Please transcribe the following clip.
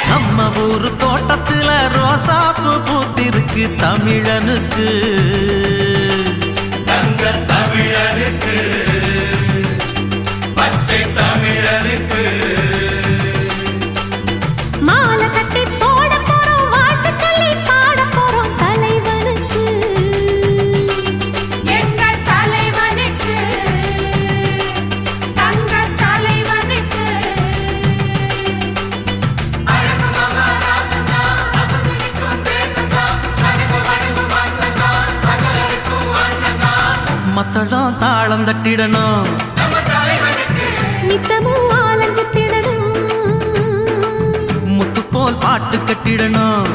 நம்ம ஊரு தோட்டத்துல ரோசாப்பு பூத்திருக்கு தமிழனுக்கு தங்க தமிழனுக்கு பச்சை தமிழனுக்கு மாலை கட்டி போட போறோம் வாழ்த்து சொல்லி பாட போறோம் தலைவனுக்கு எங்க தலைவனுக்கு தங்க தலைவனுக்கு மத்தளம் தாளம் தட்டிடணும் நித்தமும் ஆலஞ்சு திடணும் முத்து போல் பாட்டு கட்டிடணும்